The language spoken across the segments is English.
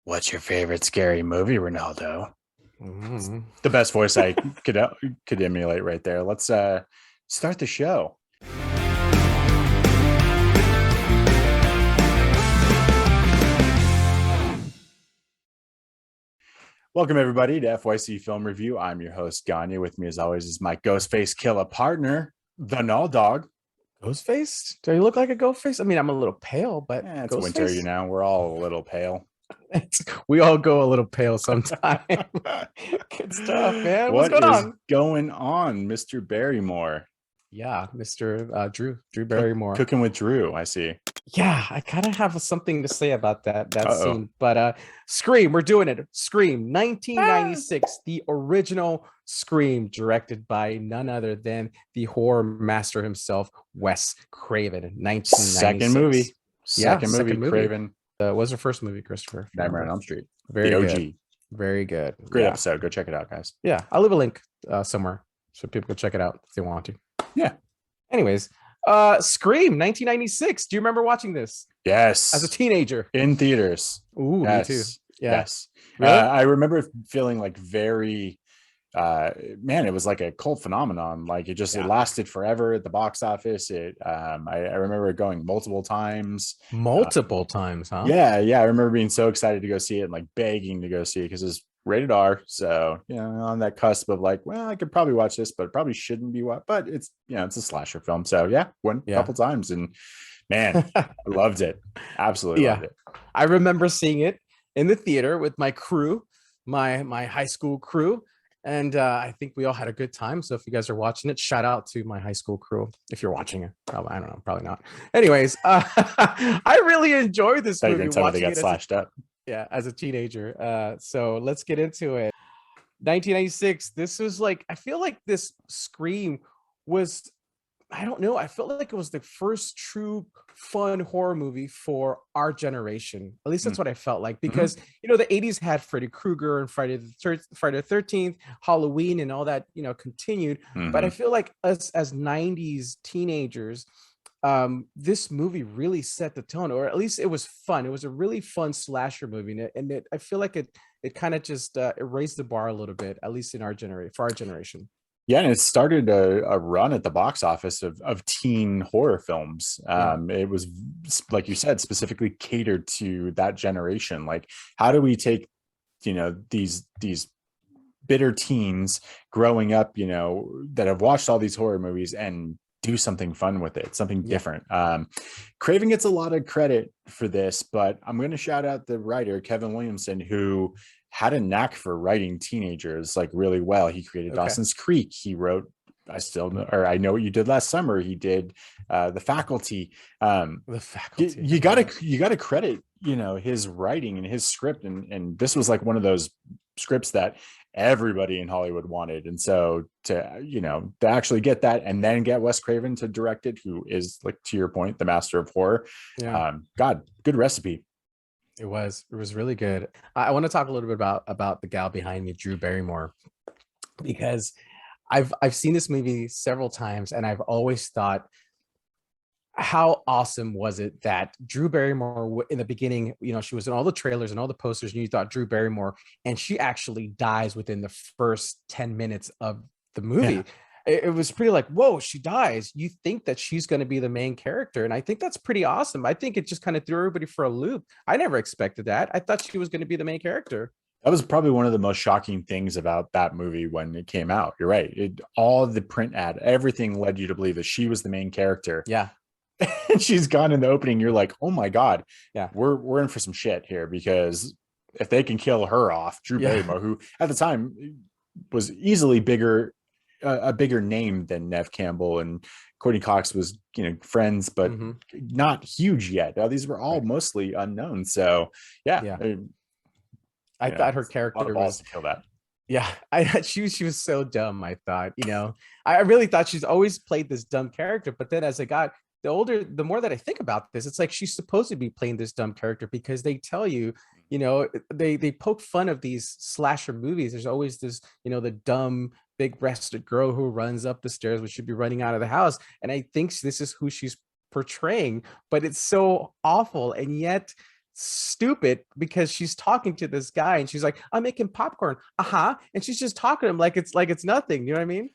What's your favorite scary movie, Ronaldo? Mhm. The best voice I could emulate right there. Let's start the show. Welcome everybody to FYC Film Review. I'm your host Ganya. With me as always is my Ghostface killer partner, the Null Dog. Ghostface? Do you look like a Ghostface? I mean, I'm a little pale, but It's winter, Ghostface? We're all a little pale. We all go a little pale sometime. Good stuff, man. What's What going is on? going on, Mr. Barrymore? Yeah, Mr. Drew Barrymore. Cooking with Drew, I see. Yeah, I kind of have something to say about that Uh-oh. scene. But Scream, we're doing it. Scream, Ah! 1996, the original Scream, directed by none other than the horror master himself, Wes Craven, Second 1996. movie. Yeah, Second movie, second movie. Craven. What was the first movie, Christopher, if you Nightmare on remember? Elm Street. The Very good. OG. Very good. Great Yeah. episode. Go check it out, guys. Yeah. I'll leave a link somewhere so people can check it out if they want to. Yeah. Anyways, Scream 1996. Do you remember watching this as a Yes. teenager? In theaters. Ooh, me too. Yes. Yeah. Yes. Really? I remember feeling like very man, it was like a cult phenomenon. Like it Yeah. lasted forever at the box office. I remember it going multiple times. Multiple times, huh? Yeah. I remember being so excited to go see it and like begging to go see it because it's rated R. So, on that cusp of like, well, I could probably watch this, but it probably shouldn't be what, but it's a slasher film. So yeah, went a Yeah. couple times and man, I loved it. Absolutely Yeah. loved it. I remember seeing it in the theater with my crew, my high school crew. And I think we all had a good time. So if you guys are watching it, shout out to my high school crew. If you're watching it, I don't know, probably not. Anyways, I really enjoyed this Thought you were movie gonna tell me they watching got it slashed up. as a teenager. So let's get into it. 1996. This was like, I feel like this Scream was, I don't know. I felt like it was the first true fun horror movie for our generation. At least that's what I felt like, Mm-hmm. because the 80s had Freddy Krueger and Friday the 13th, Halloween, and all that, continued. But I Mm-hmm. feel like us as 90s teenagers, this movie really set the tone, or at least it was fun. It was a really fun slasher movie, I feel like it kind of just it raised the bar a little bit, at least in our generation, for our generation. Yeah, and it started a run at the box office of teen horror films. Yeah. It was, like you said, specifically catered to that generation. Like, how do we take, these bitter teens growing up, that have watched all these horror movies and do something fun with it, something Yeah. different. Craven gets a lot of credit for this, but I'm going to shout out the writer, Kevin Williamson, who had a knack for writing teenagers like really well. He created Okay. Dawson's Creek. He wrote I Know What You Did Last Summer. He did The Faculty. The Faculty. You gotta credit his writing and his script, and this was like one of those scripts that everybody in Hollywood wanted. And so to actually get that and then get Wes Craven to direct it, who is, like, to your point, the master of horror. Yeah. God, good recipe. It was really good. I want to talk a little bit about the gal behind me, Drew Barrymore, because I've seen this movie several times, and I've always thought, how awesome was it that Drew Barrymore, in the beginning, she was in all the trailers and all the posters, and you thought Drew Barrymore, and she actually dies within the first 10 minutes of the movie. Yeah. It was pretty like, whoa, she dies. You think that she's going to be the main character. And I think that's pretty awesome. I think it just kind of threw everybody for a loop. I never expected that. I thought she was going to be the main character. That was probably one of the most shocking things about that movie when it came out. You're right. All the print ad, everything led you to believe that she was the main character. Yeah. And she's gone in the opening. You're like, oh my God, yeah, we're in for some shit here, because if they can kill her off, Drew Barrymore, who at the time was easily a bigger name than Neve Campbell, and Courtney Cox was, friends, but not huge yet. Now, these were all mostly unknown. So yeah. I thought her character was to kill that. Yeah, she was so dumb. I thought, I really thought she's always played this dumb character. But then as I got the more that I think about this, it's like she's supposed to be playing this dumb character, because they tell you, they poke fun of these slasher movies. There's always this, the dumb big breasted girl who runs up the stairs when she'd be running out of the house. And I think this is who she's portraying, but it's so awful. And yet stupid because she's talking to this guy and she's like, I'm making popcorn. Uh-huh. And she's just talking to him like it's nothing. You know what I mean?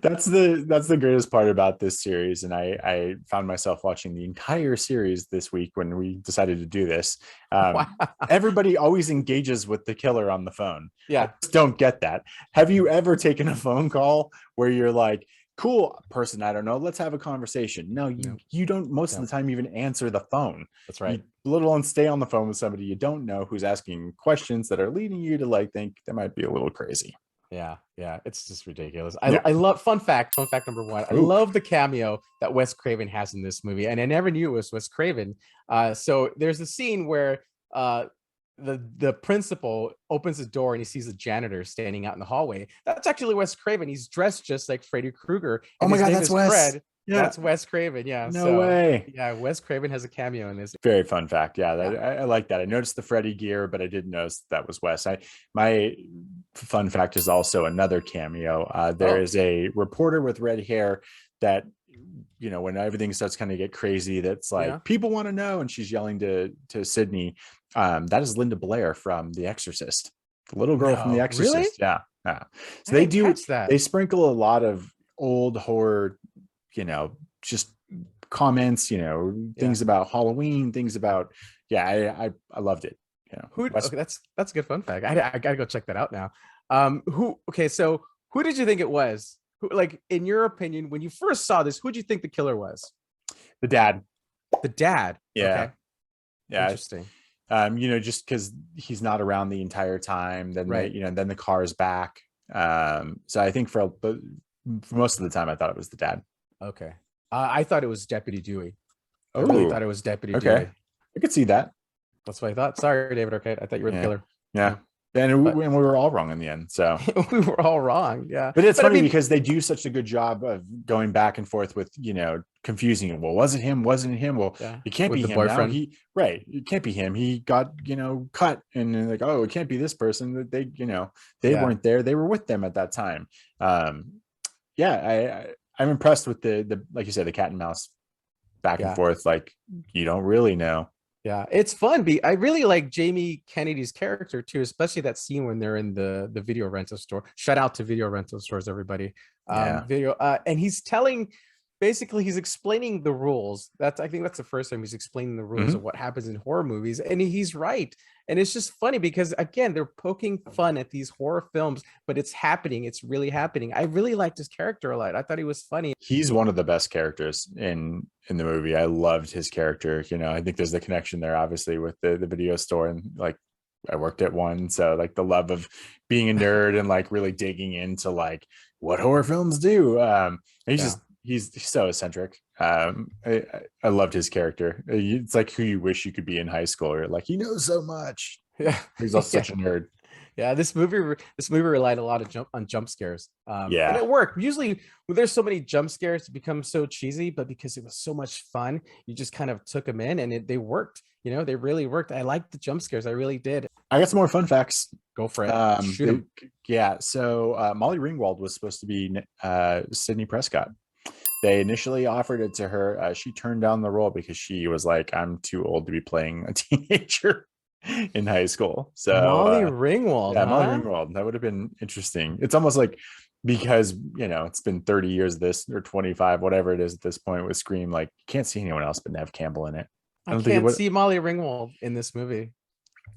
That's the greatest part about this series, and I found myself watching the entire series this week when we decided to do this. Wow. Everybody always engages with the killer on the phone. I Yeah. just don't get that. Have you ever taken a phone call where you're like, cool person, I don't know, let's have a conversation? No, you don't most of the time even answer the phone. That's right. You let alone stay on the phone with somebody you don't know who's asking questions that are leading you to like think they might be a little crazy. Yeah, it's just ridiculous. I love fun fact number one. I love the cameo that Wes Craven has in this movie, and I never knew it was Wes Craven. So there's a scene where the principal opens the door and he sees the janitor standing out in the hallway. That's actually Wes Craven. He's dressed just like Freddy Krueger. Oh my God, that's Wes. Fred. Yeah. That's Wes Craven. Yeah. No way. Yeah, Wes Craven has a cameo in this. Very fun fact. Yeah, I like that. I noticed the Freddy gear, but I didn't notice that was Wes. My fun fact is also another cameo. There is a reporter with red hair that, when everything starts kind of get crazy, that's like people want to know, and she's yelling to Sydney. That is Linda Blair from The Exorcist, the little girl from The Exorcist. Really? Yeah. So they sprinkle a lot of old horror, just comments, things about Halloween, things about, I loved it. Okay, that's a good fun fact. I gotta go check that out now. So who did you think it was? Who, like, in your opinion, when you first saw this, who did you think the killer was? The dad. The dad. Yeah. Okay. Yeah. Interesting. Just because he's not around the entire time, then then the car's back. So I think for most of the time, I thought it was the dad. Okay. I thought it was Deputy Dewey. I Oh, really thought it was Deputy Dewey. I could see that. That's what I thought. Sorry, David Arquette. I thought you were the killer. Yeah. And we were all wrong in the end. So we were all wrong. Yeah. But it's funny because they do such a good job of going back and forth with, confusing it. Well, was it him? Wasn't it him? Well, it can't be him now. It can't be him. He got, cut, and like, oh, it can't be this person. They, they weren't there. They were with them at that time. I'm impressed with the like you said, the cat and mouse back and forth. Like, you don't really know. Yeah, it's fun. I really like Jamie Kennedy's character too, especially that scene when they're in the video rental store. Shout out to video rental stores, everybody. And he's he's explaining the rules. I think that's the first time he's explaining the rules of what happens in horror movies, and he's right. And it's just funny because, again, they're poking fun at these horror films, but it's happening. It's really happening. I really liked his character a lot. I thought he was funny. He's one of the best characters in the movie. I loved his character. I think there's the connection there, obviously, with the video store, and like, I worked at one, so like the love of being a nerd and like really digging into like what horror films do. He's so eccentric. I loved his character. It's like who you wish you could be in high school. You're like, he knows so much. Yeah, he's also such a nerd. Yeah, this movie relied a lot on jump scares. And it worked. Usually, when there's so many jump scares, it becomes so cheesy. But because it was so much fun, you just kind of took them in, and they worked. They really worked. I liked the jump scares. I really did. I got some more fun facts. Go for it. Shoot 'em. Yeah. So Molly Ringwald was supposed to be Sidney Prescott. They initially offered it to her. She turned down the role because she was like, I'm too old to be playing a teenager in high school. So Molly Ringwald. Yeah, Molly Ringwald. That would have been interesting. It's almost like, because, it's been 30 years or 25, whatever it is at this point with Scream, like, you can't see anyone else but Neve Campbell in it. I can't see Molly Ringwald in this movie.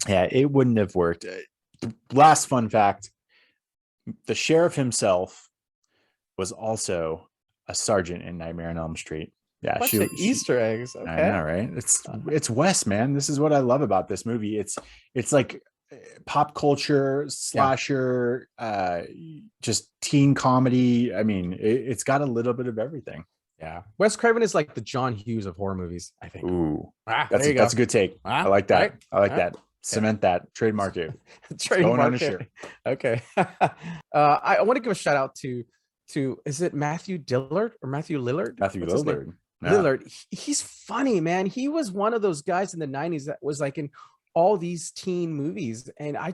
Yeah, it wouldn't have worked. Last fun fact, the sheriff himself was also a sergeant in Nightmare on Elm Street. Yeah, she Easter eggs. Okay. I know, right? It's Wes, man. This is what I love about this movie. It's like pop culture slasher, just teen comedy. I mean, it's got a little bit of everything. Yeah, Wes Craven is like the John Hughes of horror movies, I think. Ooh, that's a good take. I like that. Right? I like that. Cement that. Trademark it. Trademark it. Okay. I want to give a shout out to is it Matthew Dillard or Matthew Lillard? Matthew Lillard. Yeah. Lillard. He's funny, man. He was one of those guys in the 90s that was like in all these teen movies, and I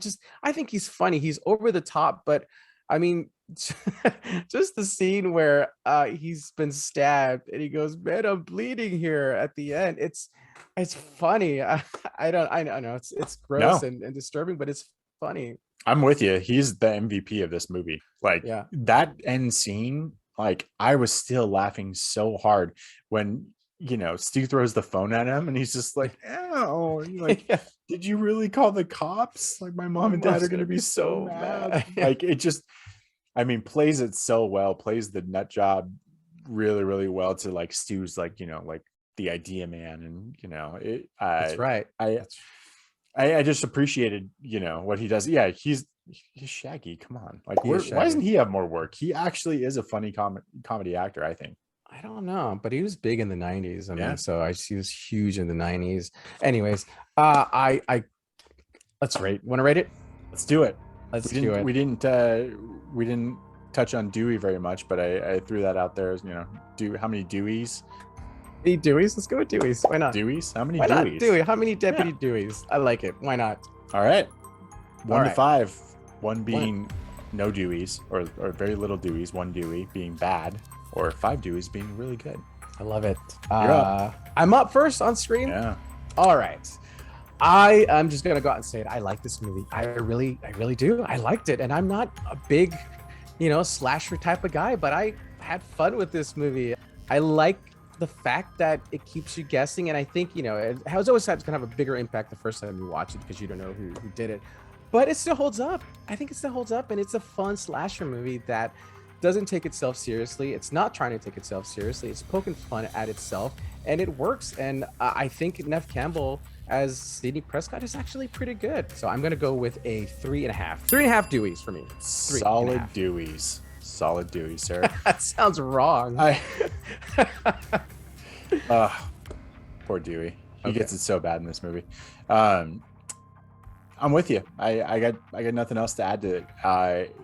think he's funny. He's over the top, but I mean, just the scene where he's been stabbed and he goes, "Man, I'm bleeding here" at the end. It's funny. I know it's gross No, and disturbing, but it's funny. I'm with you. He's the MVP of this movie. Like Yeah. that end scene, like I was still laughing so hard when Stu throws the phone at him and he's just like, "Ow!" And you're like, Yeah. did you really call the cops? Like my mom and dad Mom's are gonna be so mad. mad. Like it just, I mean, plays it so well, plays the nut job really, really well to like Stu's like, like the idea man. And it That's right. I That's I just appreciated, what he does. Yeah, he's Shaggy. Come on. Like he is why doesn't Shaggy. he have more work? He actually is a funny comedy actor, I think. I don't know, but he was big in the 90s. I Yeah. mean, so he was huge in the 90s. Anyways, I let's rate. Want to rate it? Let's do it. Let's do it. We didn't touch on Dewey very much, but I threw that out there as, how many Deweys? Hey, Deweys. Let's go with Deweys. Why not? Deweys? How many Why not Deweys? Dewey? How many Deputy Deweys? I like it. Why not? All right. 1 All to right. 5. 1 being no Deweys or very little Deweys, 1 Dewey being bad, or 5 Deweys being really good. I love it. You're up. I'm up first on screen. Yeah. All right. I'm just gonna go out and say it. I like this movie. I really do. I liked it, and I'm not a big, slasher type of guy, but I had fun with this movie. I like the fact that it keeps you guessing, and I think it has always had to kind of have a bigger impact the first time you watch it because you don't know who did it, but it still holds up. I think it still holds up, and it's a fun slasher movie that doesn't take itself seriously. It's not trying to take itself seriously. It's poking fun at itself, and it works. And I think Nev Campbell as Sidney Prescott is actually pretty good. So I'm gonna go with a 3.5. 3.5 Deweys for me. Solid Deweys. Solid Deweys, sir. That sounds wrong. Poor Dewey. He Okay. gets it so bad in this movie. I'm with you. I got nothing else to add to it.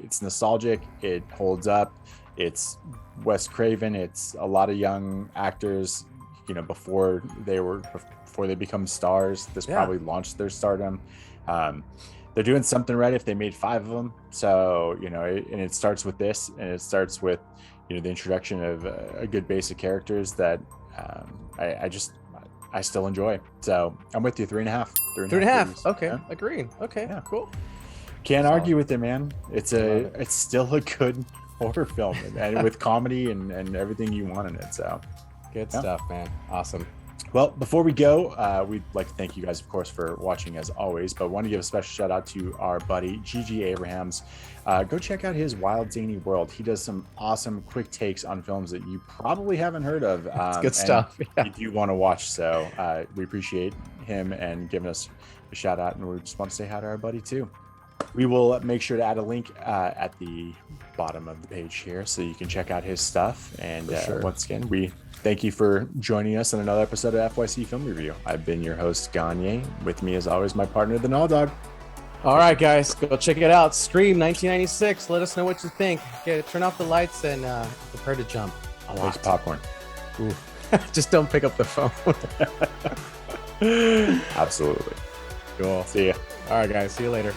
It's nostalgic. It holds up. It's Wes Craven. It's a lot of young actors. Before they become stars. This probably launched their stardom. They're doing something right if they made 5 of them. So and it starts with this, and it starts with the introduction of a good base of characters that I still enjoy. So I'm with you. 3.5. 3.5. Okay, Yeah. agreed. Okay, Yeah. cool. Can't Solid. argue with it, man. It's still a good horror film, and with comedy and everything you want in it. So Good stuff, man. Awesome. well, before we go, we'd like to thank you guys, of course, for watching as always, but want to give a special shout out to our buddy Gigi Abrahams. Go check out his Wild Zany World. He does some awesome quick takes on films that you probably haven't heard of. It's good stuff. Yeah. You do want to watch, so we appreciate him and giving us a shout out, and we just want to say hi to our buddy too. We will make sure to add a link at the bottom of the page here so you can check out his stuff. And sure. Once again, we thank you for joining us on another episode of FYC Film Review. I've been your host, Gagne. With me, as always, my partner, the Null Dog. All right, guys, go check it out. Scream 1996. Let us know what you think. Turn off the lights and prepare to jump a lot. Thanks, popcorn. Ooh. Just don't pick up the phone. Absolutely. Cool. See ya. All right, guys. See you later.